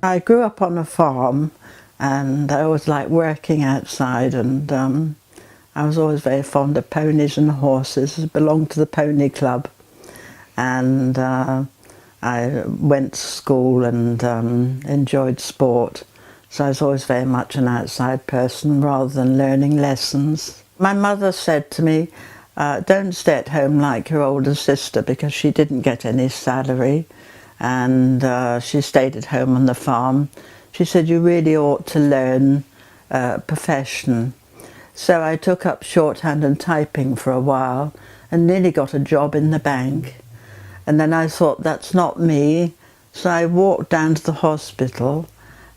I grew up on a farm and I always liked working outside, and I was always very fond of ponies and horses. I belonged to the pony club, and I went to school and enjoyed sport. So I was always very much an outside person rather than learning lessons. My mother said to me, don't stay at home like your older sister, because she didn't get any salary, and she stayed at home on the farm. She said, you really ought to learn a profession. So I took up shorthand and typing for a while and nearly got a job in the bank. And then I thought, that's not me. So I walked down to the hospital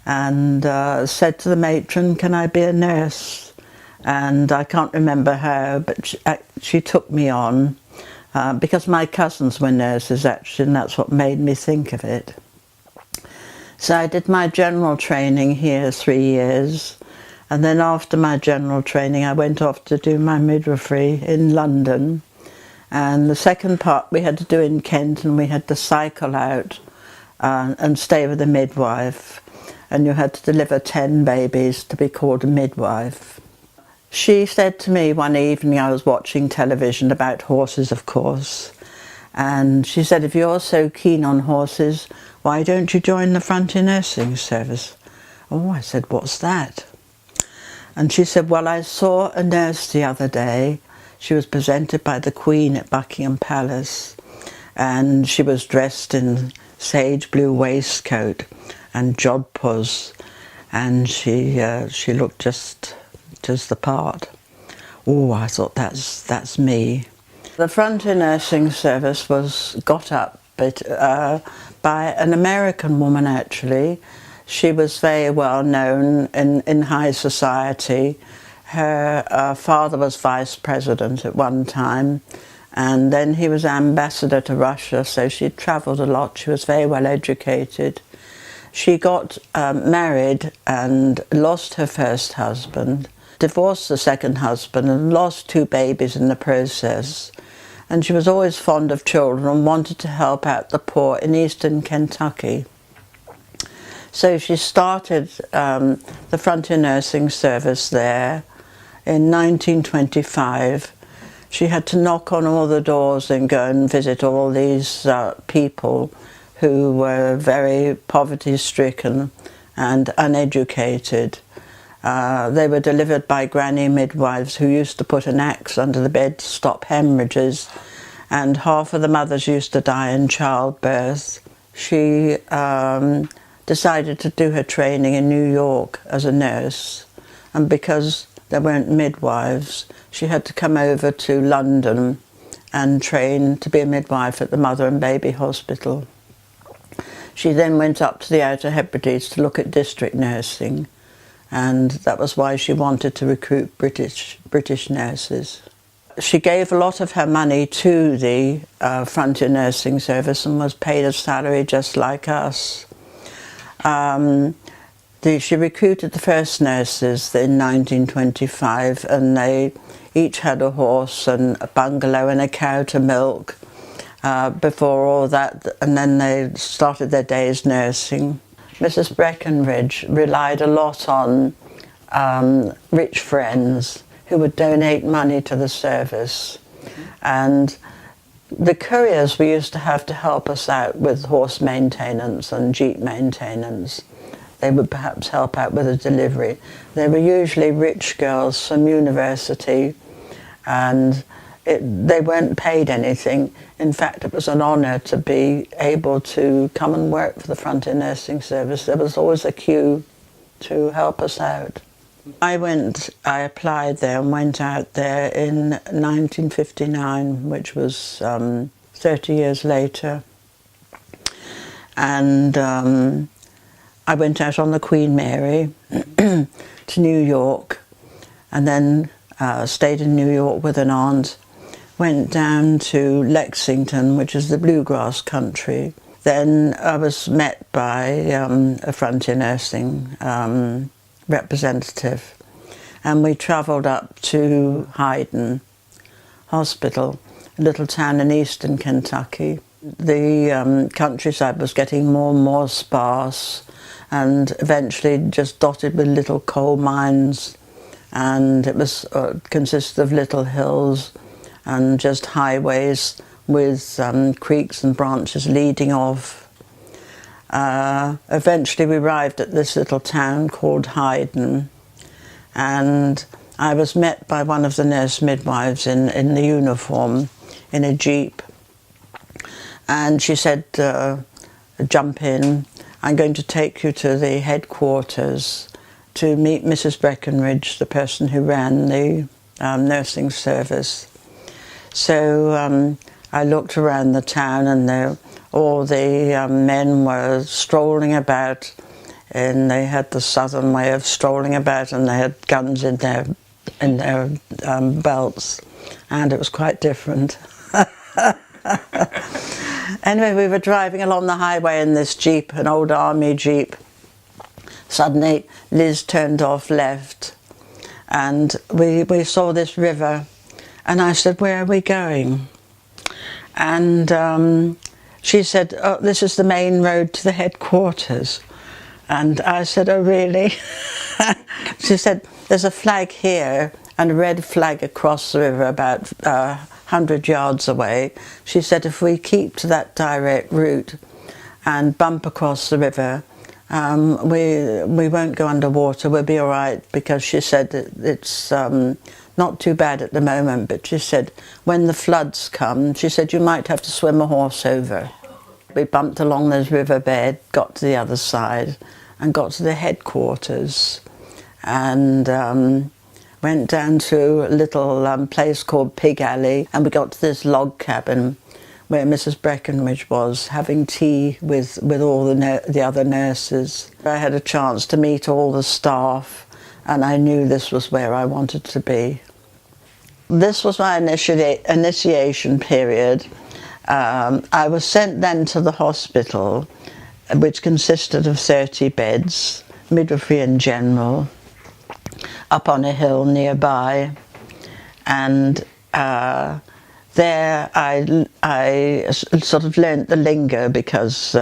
and said to the matron, can I be a nurse? And I can't remember how, but she took me on because my cousins were nurses actually, and that's what made me think of it. So I did my general training here 3 years, and then after my general training I went off to do my midwifery in London, and the second part we had to do in Kent, and we had to cycle out and stay with a midwife, and you had to deliver 10 babies to be called a midwife. She said to me one evening, I was watching television about horses of course, and she said, if you're so keen on horses, why don't you join the frontier nursing service? Oh, I said, what's that? And she said, well, I saw a nurse the other day. She was presented by the Queen at Buckingham Palace, and she was dressed in sage blue waistcoat and jodhpurs, and she looked just the part. Oh, I thought, that's me. The frontier nursing service was got up by an American woman actually. She was very well known in high society. Her father was vice president at one time, and then he was ambassador to Russia, so she travelled a lot. She was very well educated. She got married and lost her first husband, divorced the second husband and lost 2 babies in the process. And she was always fond of children and wanted to help out the poor in eastern Kentucky. So she started the frontier nursing service there in 1925. She had to knock on all the doors and go and visit all these people who were very poverty-stricken and uneducated. They were delivered by granny midwives who used to put an axe under the bed to stop hemorrhages, and half of the mothers used to die in childbirth. She decided to do her training in New York as a nurse, and because there weren't midwives, she had to come over to London and train to be a midwife at the Mother and Baby Hospital. She then went up to the Outer Hebrides to look at district nursing, and that was why she wanted to recruit British nurses. She gave a lot of her money to the frontier nursing service and was paid a salary just like us. She recruited the first nurses in 1925, and they each had a horse and a bungalow and a cow to milk before all that, and then they started their day's nursing. Mrs. Breckenridge relied a lot on rich friends who would donate money to the service. And the couriers we used to have to help us out with horse maintenance and jeep maintenance. They would perhaps help out with a delivery. They were usually rich girls from university, and they weren't paid anything. In fact, it was an honour to be able to come and work for the frontier nursing service. There was always a queue to help us out. I applied there and went out there in 1959, which was 30 years later. And I went out on the Queen Mary to New York, and then stayed in New York with an aunt. Went down to Lexington, which is the bluegrass country. Then I was met by a frontier nursing representative, and we travelled up to Hyden Hospital, a little town in eastern Kentucky. The countryside was getting more and more sparse, and eventually just dotted with little coal mines, and it was consisted of little hills and just highways with creeks and branches leading off. Eventually we arrived at this little town called Hayden, and I was met by one of the nurse midwives in the uniform, in a jeep, and she said, jump in, I'm going to take you to the headquarters to meet Mrs. Breckenridge, the person who ran the nursing service. So I looked around the town, and all the men were strolling about, and they had the southern way of strolling about, and they had guns in their belts, and it was quite different. Anyway, we were driving along the highway in this jeep, an old army jeep. Suddenly Liz turned off left, and we saw this river, and I said, where are we going? And she said, oh, this is the main road to the headquarters. And I said, oh really? She said, there's a flag here and a red flag across the river about 100 yards away. She said, if we keep to that direct route and bump across the river, we won't go underwater, we'll be all right, because she said it's not too bad at the moment, but she said when the floods come, she said you might have to swim a horse over. We bumped along this riverbed, got to the other side and got to the headquarters, and went down to a little place called Pig Alley, and we got to this log cabin where Mrs. Breckenridge was having tea with all the other nurses. I had a chance to meet all the staff, and I knew this was where I wanted to be. This was my initiation period. I was sent then to the hospital, which consisted of 30 beds, midwifery and general, up on a hill nearby, and there I sort of learnt the lingo, because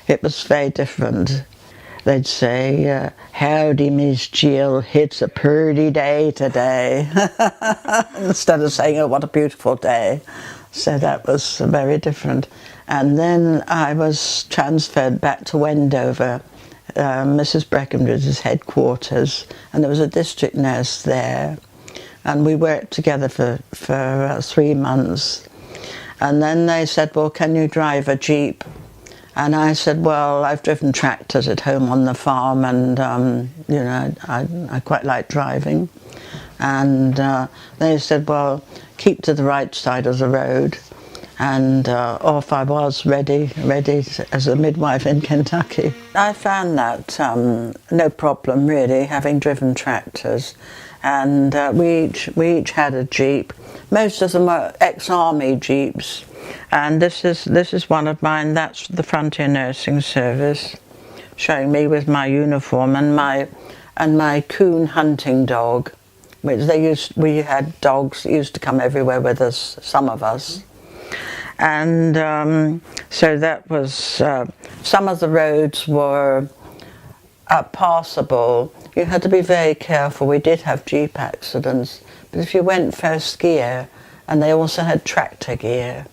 it was very different. They'd say, howdy Miss Jill, it's a pretty day today, instead of saying, oh what a beautiful day. So that was very different. And then I was transferred back to Wendover, Mrs. Breckenridge's headquarters, and there was a district nurse there, and we worked together for 3 months. And then they said, well, can you drive a jeep? And I said, well, I've driven tractors at home on the farm, and you know, I quite like driving. And they said, well, keep to the right side of the road. And off I was, ready as a midwife in Kentucky. I found that no problem really, having driven tractors, and we each had a jeep. Most of them were ex-army jeeps, and this is one of mine. That's the Frontier Nursing Service, showing me with my uniform and my coon hunting dog, which we had dogs that used to come everywhere with us, some of us. And so that was, some of the roads were passable. You had to be very careful. We did have jeep accidents, but if you went first gear, and they also had tractor gear,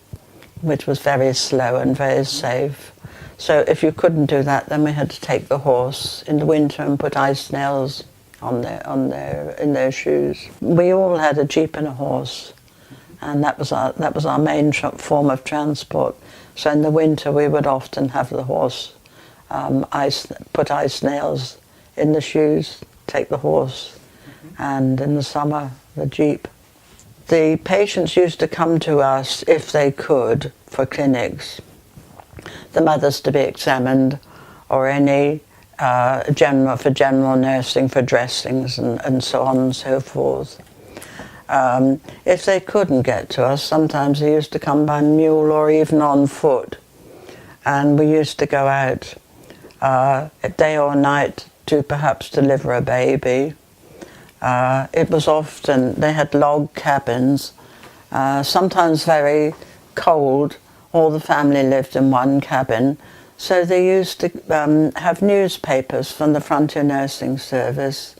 which was very slow and very safe. So if you couldn't do that, then we had to take the horse in the winter and put ice nails in their shoes. We all had a jeep and a horse, and that was our main form of transport. So in the winter we would often have the horse, put ice nails in the shoes, take the horse, and in the summer the jeep. The patients used to come to us if they could for clinics, the mothers to be examined, or any general nursing for dressings and so on and so forth. If they couldn't get to us, sometimes they used to come by mule or even on foot, and we used to go out day or night to perhaps deliver a baby. It was often, they had log cabins, sometimes very cold. All the family lived in one cabin, So they used to have newspapers from the Frontier Nursing Service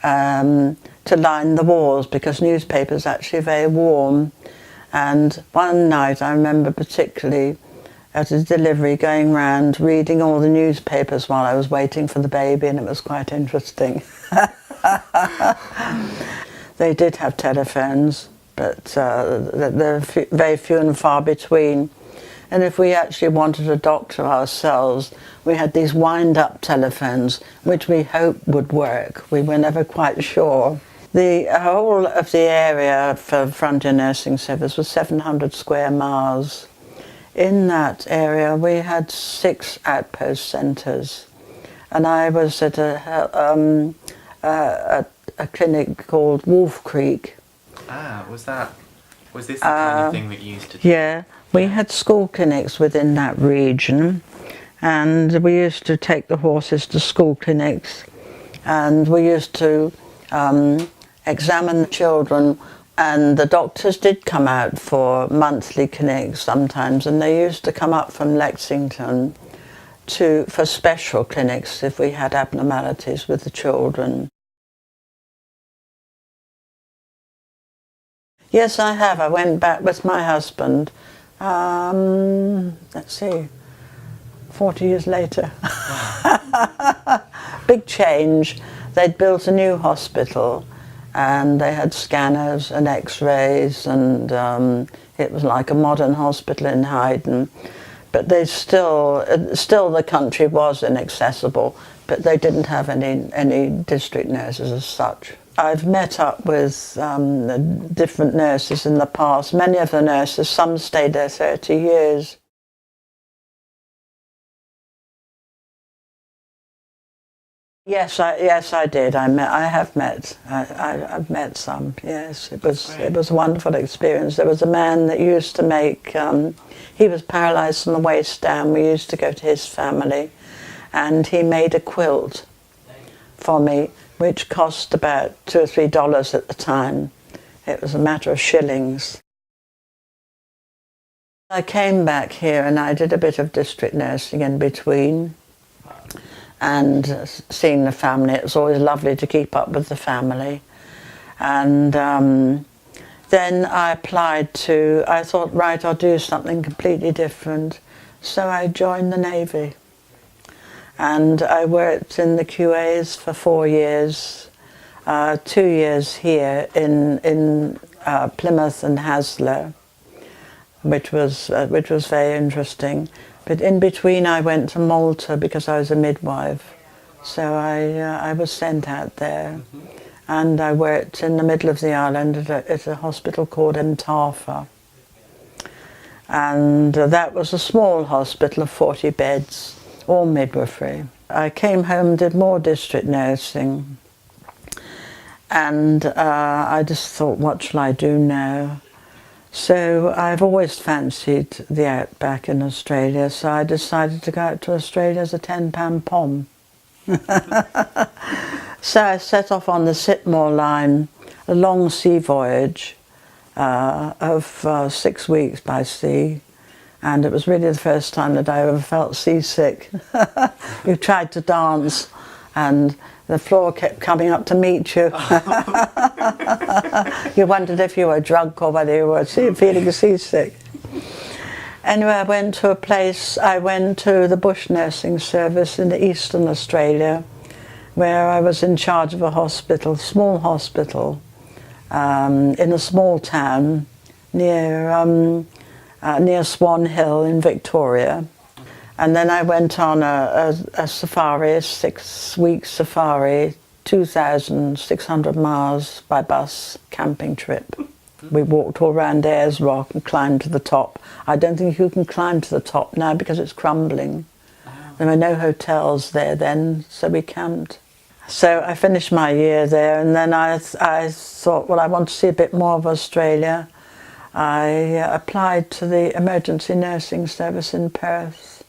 to line the walls, because newspapers are actually very warm. And one night I remember particularly at a delivery going round reading all the newspapers while I was waiting for the baby, and it was quite interesting. They did have telephones, but they're very few and far between. And if we actually wanted a doctor ourselves, we had these wind-up telephones, which we hoped would work. We were never quite sure. The whole of the area for Frontier Nursing Service was 700 square miles. In that area, we had 6 outpost centres, and I was at a clinic called Wolf Creek. Ah, was this the kind of thing that you used to do? Yeah, we had school clinics within that region, and we used to take the horses to school clinics, and we used to examine the children, and the doctors did come out for monthly clinics sometimes, and they used to come up from Lexington for special clinics if we had abnormalities with the children. Yes, I have. I went back with my husband, let's see, 40 years later. Big change. They'd built a new hospital, and they had scanners and x-rays, and it was like a modern hospital in Haydn. But they still the country was inaccessible, but they didn't have any district nurses as such. I've met up with different nurses in the past. Many of the nurses, some stayed there 30 years. Yes, I did. I've met some. Yes, it was a wonderful experience. There was a man that used to make. He was paralysed from the waist down. We used to go to his family, and he made a quilt for me, which cost about $2 or $3 at the time. It was a matter of shillings. I came back here and I did a bit of district nursing in between, and seeing the family. It was always lovely to keep up with the family. And then I applied I thought, right, I'll do something completely different. So I joined the Navy. And I worked in the QAs for 4 years, 2 years here in Plymouth and Haslar, which was very interesting. But in between, I went to Malta because I was a midwife, so I was sent out there, and I worked in the middle of the island at a hospital called Mtafa, and that was a small hospital of 40 beds. All midwifery. I came home, did more district nursing, and I just thought, what shall I do now? So I've always fancied the outback in Australia, so I decided to go out to Australia as a £10 pom. So I set off on the Sitmore line, a long sea voyage of 6 weeks by sea. And it was really the first time that I ever felt seasick. You tried to dance, and the floor kept coming up to meet you. You wondered if you were drunk or whether you were feeling seasick. Anyway, I went to the bush nursing service in Eastern Australia, where I was in charge of a hospital, small hospital, in a small town near Swan Hill in Victoria. And then I went on a safari, a 6-week safari, 2,600 miles by bus camping trip. We walked all around Ayers Rock and climbed to the top. I don't think you can climb to the top now because it's crumbling. There were no hotels there then, so we camped. So I finished my year there, and then I thought, well, I want to see a bit more of Australia. I applied to the emergency nursing service in Perth.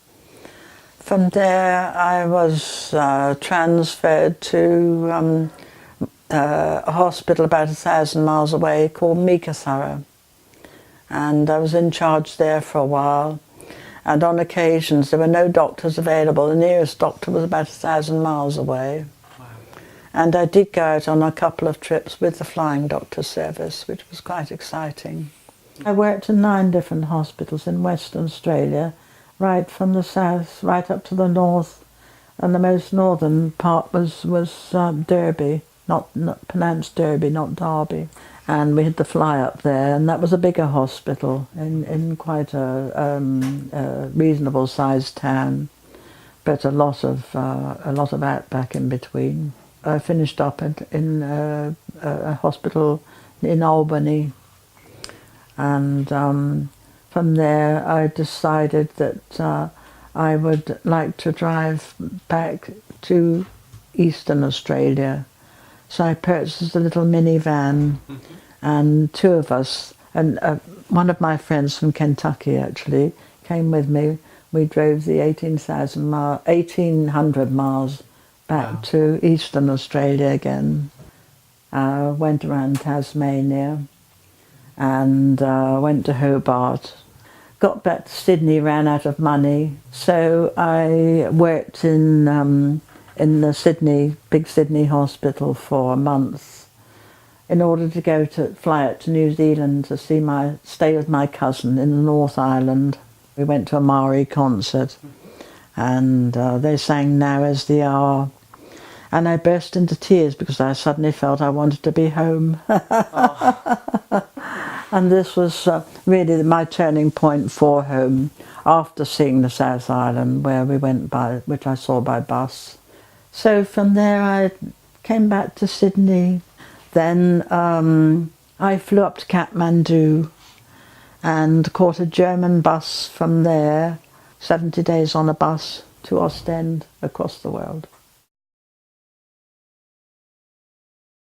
From there I was transferred to a hospital about 1,000 miles away called Meekatharra, and I was in charge there for a while. And on occasions there were no doctors available. The nearest doctor was about 1,000 miles away. Wow. And I did go out on a couple of trips with the flying doctor service, which was quite exciting. I worked in 9 different hospitals in Western Australia, right from the south right up to the north, and the most northern part was Derby, not pronounced Derby, not Derby. And we had to fly up there, and that was a bigger hospital in quite a reasonable sized town, but a lot of outback in between. I finished up in a hospital in Albany, and from there I decided that I would like to drive back to Eastern Australia. So I purchased a little minivan, and 2 of us, and one of my friends from Kentucky actually came with me. We drove the 1,800 miles back Wow. to Eastern Australia again. Went around Tasmania and went to Hobart. Got back to Sydney, ran out of money, so I worked in the big Sydney hospital for a month in order to fly out to New Zealand to stay with my cousin in the North Island. We went to a Maori concert, and they sang Now Is the Hour, and I burst into tears because I suddenly felt I wanted to be home. And this was really my turning point for home, after seeing the South Island, where we went which I saw by bus. So from there I came back to Sydney. Then I flew up to Kathmandu and caught a German bus from there, 70 days on a bus to Ostend, across the world.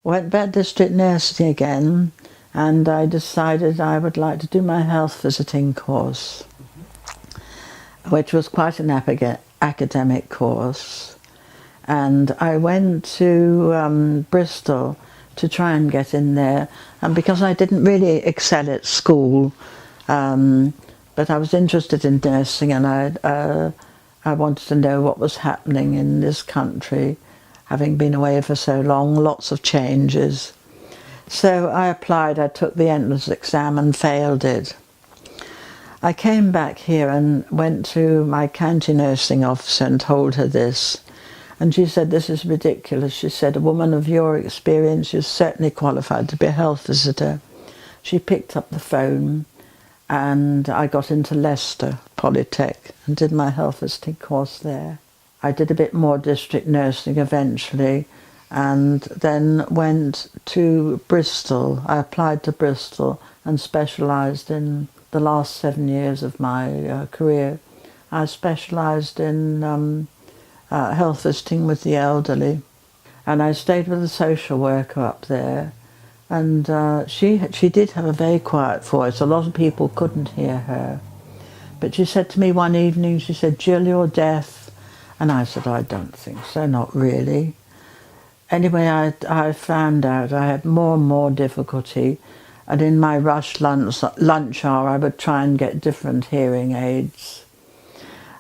Went back to district nursing again, and I decided I would like to do my health visiting course, which was quite an academic course. And I went to Bristol to try and get in there, and because I didn't really excel at school, but I was interested in nursing, and I wanted to know what was happening in this country, having been away for so long, lots of changes. So I applied, I took the entrance exam and failed it. I came back here and went to my county nursing officer and told her this. And she said, "This is ridiculous." She said, "A woman of your experience is certainly qualified to be a health visitor." She picked up the phone, and I got into Leicester Polytech and did my health visiting course there. I did a bit more district nursing eventually, and then went to Bristol. I applied to Bristol and specialised in the last 7 years of my career. I specialised in health visiting with the elderly, and I stayed with a social worker up there, and she did have a very quiet voice. A lot of people couldn't hear her, but she said to me one evening, she said, "Jill, you're deaf." And I said, "I don't think so, not really." Anyway, I found out I had more and more difficulty, and in my rush lunch hour I would try and get different hearing aids.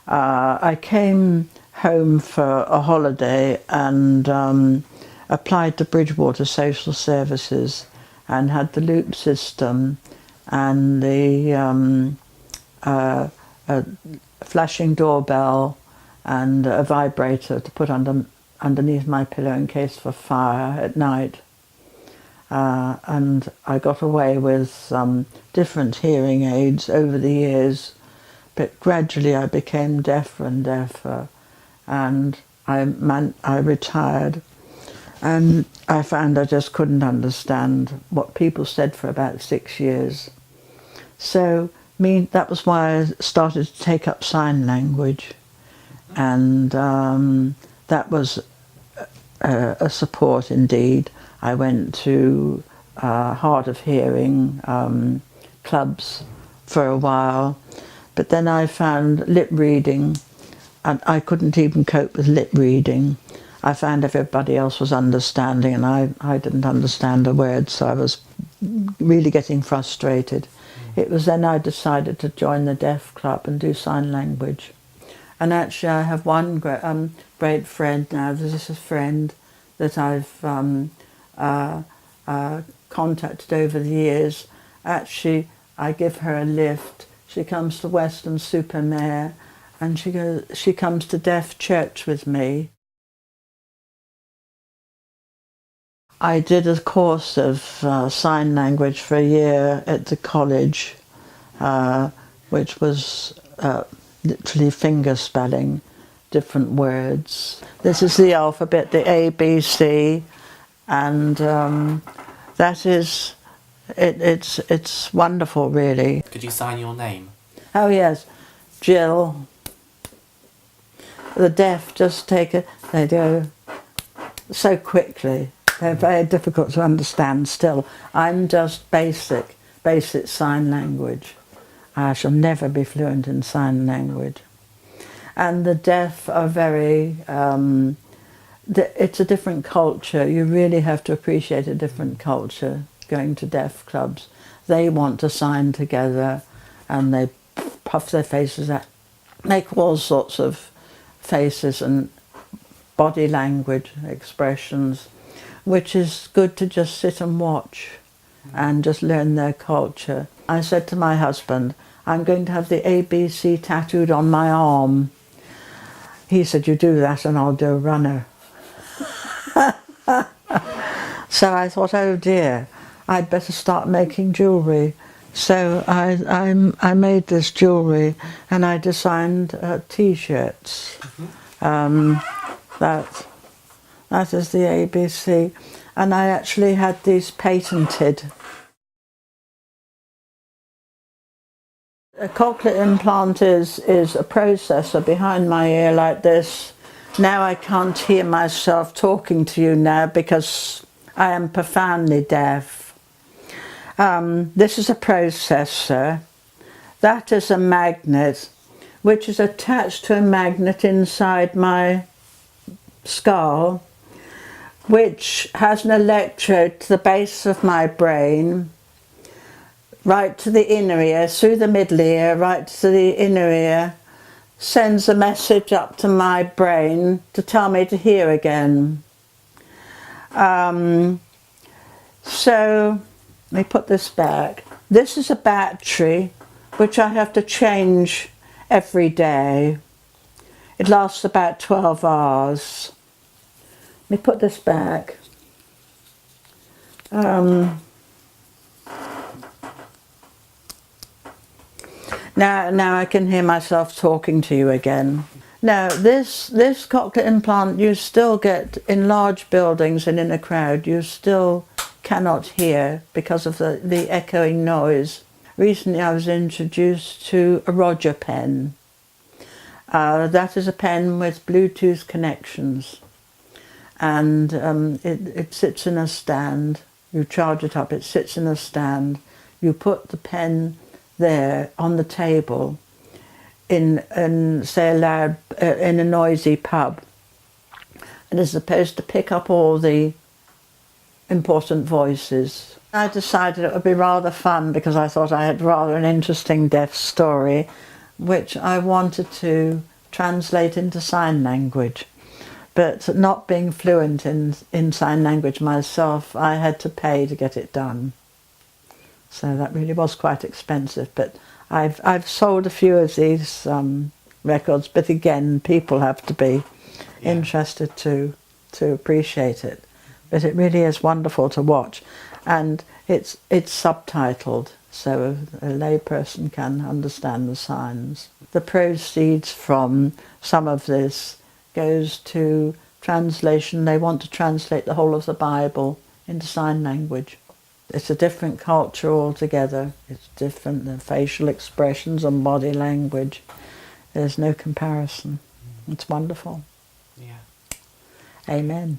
I came home for a holiday and applied to Bridgewater Social Services and had the loop system and the flashing doorbell and a vibrator to put underneath my pillow in case of a fire at night. And I got away with different hearing aids over the years, but gradually I became deafer and deafer, and I retired, and I found I just couldn't understand what people said for about 6 years. So that was why I started to take up sign language, and that was a support indeed. I went to hard of hearing clubs for a while, but then I found lip reading, and I couldn't even cope with lip reading. I found everybody else was understanding and I didn't understand a word, so I was really getting frustrated. It was then I decided to join the deaf club and do sign language. And actually I have one great friend now. This is a friend that I've contacted over the years. Actually, I give her a lift. She comes to Weston-super-Mare, and she comes to deaf church with me. I did a course of sign language for a year at the college, which was literally finger spelling different words. This is the alphabet, the A, B, C, and that is, it's wonderful, really. Could you sign your name? Oh yes, Jill. The deaf just take it, they do so quickly. They're very difficult to understand still. I'm just basic sign language. I shall never be fluent in sign language. And the deaf are very, it's a different culture. You really have to appreciate a different culture going to deaf clubs. They want to sign together and they puff their faces out, make all sorts of faces and body language expressions, which is good to just sit and watch and just learn their culture. I said to my husband, I'm going to have the ABC tattooed on my arm. He said, you do that and I'll do a runner. So I thought, oh dear, I'd better start making jewellery. So I made this jewellery and I designed T-shirts. That is the ABC. And I actually had these patented. A cochlear implant is a processor behind my ear like this. Now I can't hear myself talking to you now because I am profoundly deaf. This is a processor. That is a magnet, which is attached to a magnet inside my skull, which has an electrode to the base of my brain, right to the inner ear, through the middle ear, right to the inner ear, sends a message up to my brain to tell me to hear again. So, let me put this back. This is a battery which I have to change every day. It lasts about 12 hours. Let me put this back. Now I can hear myself talking to you again. Now this cochlear implant you still get in large buildings and in a crowd. You still cannot hear because of the echoing noise. Recently I was introduced to a Roger pen. That is a pen with Bluetooth connections, and it sits in a stand. You charge it up, it sits in a stand. You put the pen there on the table in say in a noisy pub, and is supposed to pick up all the important voices. I decided it would be rather fun because I thought I had rather an interesting deaf story which I wanted to translate into sign language, but not being fluent in sign language myself, I had to pay to get it done. So that really was quite expensive, but I've sold a few of these records, but again, people have to be interested to appreciate it. But it really is wonderful to watch, and it's subtitled, so a layperson can understand the signs. The proceeds from some of this goes to translation. They want to translate the whole of the Bible into sign language. It's a different culture altogether. It's different, the facial expressions and body language. There's no comparison. It's wonderful. Yeah. Amen.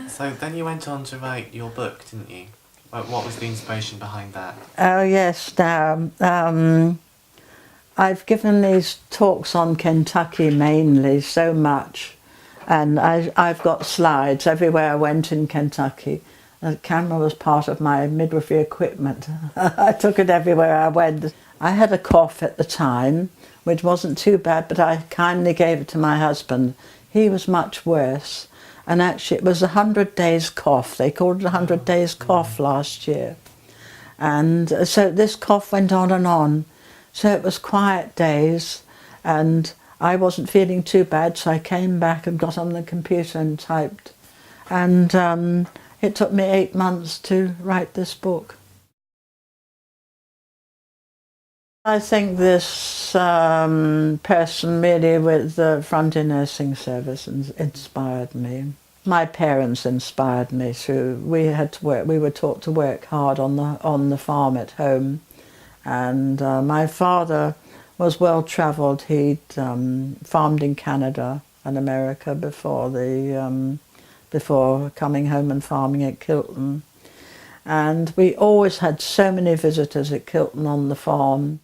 So then you went on to write your book, didn't you? What was the inspiration behind that? Oh yes, now I've given these talks on Kentucky mainly so much, and I've got slides everywhere I went in Kentucky. The camera was part of my midwifery equipment. I took it everywhere I went. I had a cough at the time, which wasn't too bad, but I kindly gave it to my husband. He was much worse. And actually it was 100 days cough. They called it 100 days cough last year. And so this cough went on and on. So it was quiet days, and I wasn't feeling too bad, so I came back and got on the computer and typed. And it took me 8 months to write this book. I think this person really with the Frontier Nursing Service inspired me. My parents inspired me through. We had to work. We were taught to work hard on the farm at home, and my father was well travelled. He'd farmed in Canada and America before coming home and farming at Kilton. And we always had so many visitors at Kilton on the farm.